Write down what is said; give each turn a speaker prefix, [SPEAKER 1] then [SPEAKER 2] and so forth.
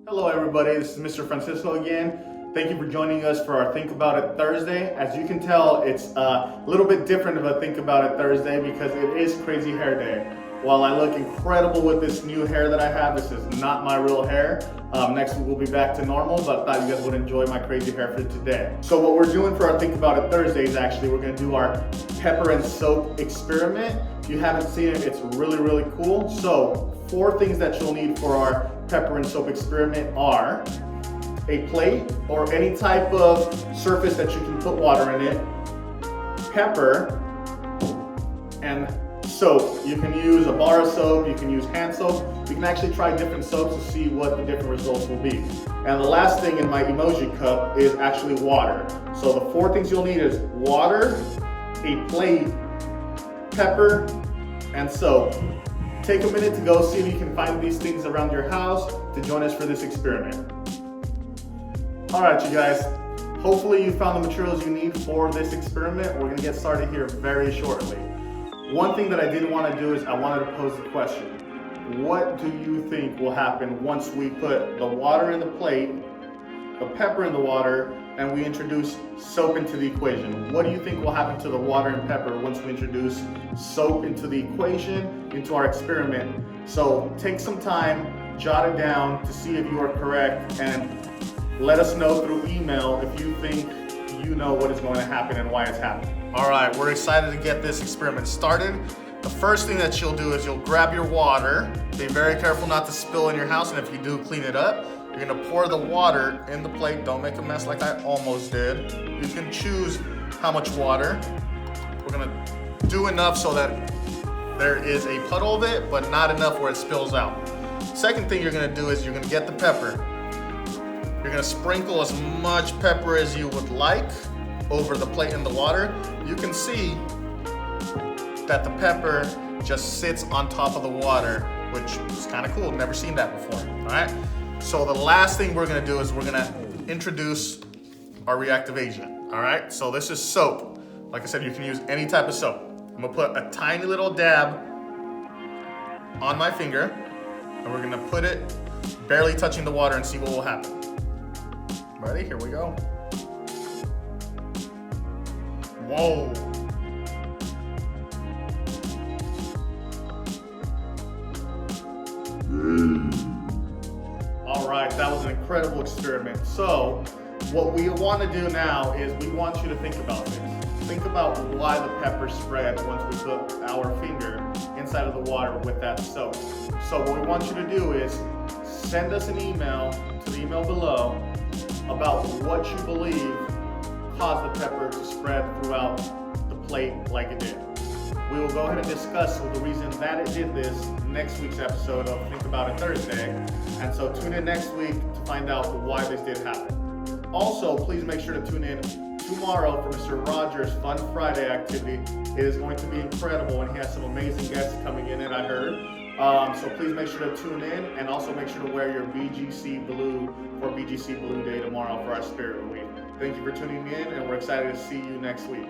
[SPEAKER 1] Hello everybody, this is Mr. Francisco again. Thank you for joining us for our Think About It Thursday. As you can tell, it's a little bit different of a Think About It Thursday because it is Crazy Hair Day. While I look incredible with this new hair that I have, this is not my real hair. Next week we'll be back to normal, but I thought you guys would enjoy my crazy hair for today. So what we're doing for our Think About It Thursday is actually we're gonna do our pepper and soap experiment. If you haven't seen it, it's really cool. So 4 things that you'll need for our pepper and soap experiment are a plate or any type of surface that you can put water in it, pepper, and soap. You can use a bar of soap, you can use hand soap. You can actually try different soaps to see what the different results will be. And the last thing in my emoji cup is actually water. So the 4 things you'll need is water, a plate, pepper, and soap. Take a minute to go see if you can find these things around your house to join us for this experiment. All right, you guys, hopefully you found the materials you need for this experiment. We're gonna get started here very shortly. One thing that I did want to do is I wanted to pose the question. What do you think will happen once we put the water in the plate, the pepper in the water, and we introduce soap into the equation? What do you think will happen to the water and pepper once we introduce soap into the equation, into our experiment? So take some time, jot it down to see if you are correct, and let us know through email if you think you know what is going to happen and why it's happening. All right, we're excited to get this experiment started. The first thing that you'll do is you'll grab your water. Be very careful not to spill in your house, and if you do, clean it up. You're gonna pour the water in the plate. Don't make a mess like I almost did. You can choose how much water. We're gonna do enough so that there is a puddle of it, but not enough where it spills out. Second thing you're gonna do is you're gonna get the pepper. You're gonna sprinkle as much pepper as you would like over the plate and the water. You can see that the pepper just sits on top of the water, which is kind of cool. Never seen that before, all right? So the last thing we're gonna do is we're gonna introduce our reactive agent, all right? So this is soap. Like I said, you can use any type of soap. I'm gonna put a tiny little dab on my finger, and we're gonna put it barely touching the water and see what will happen. Ready? Here we go. Whoa. All right, that was an incredible experiment. So what we want to do now is we want you to think about this. Think about why the pepper spread once we put our finger inside of the water with that soap. So what we want you to do is send us an email to the email below about what you believe caused the pepper to spread throughout the plate like it did. We will go ahead and discuss the reason that it did this next week's episode of Think About It Thursday. And so tune in next week to find out why this did happen. Also, please make sure to tune in tomorrow for Mr. Rogers' Fun Friday activity. It is going to be incredible, and he has some amazing guests coming in it, I heard. So please make sure to tune in, and also make sure to wear your BGC Blue for BGC Blue Day tomorrow for our Spirit Week. Thank you for tuning in, and we're excited to see you next week.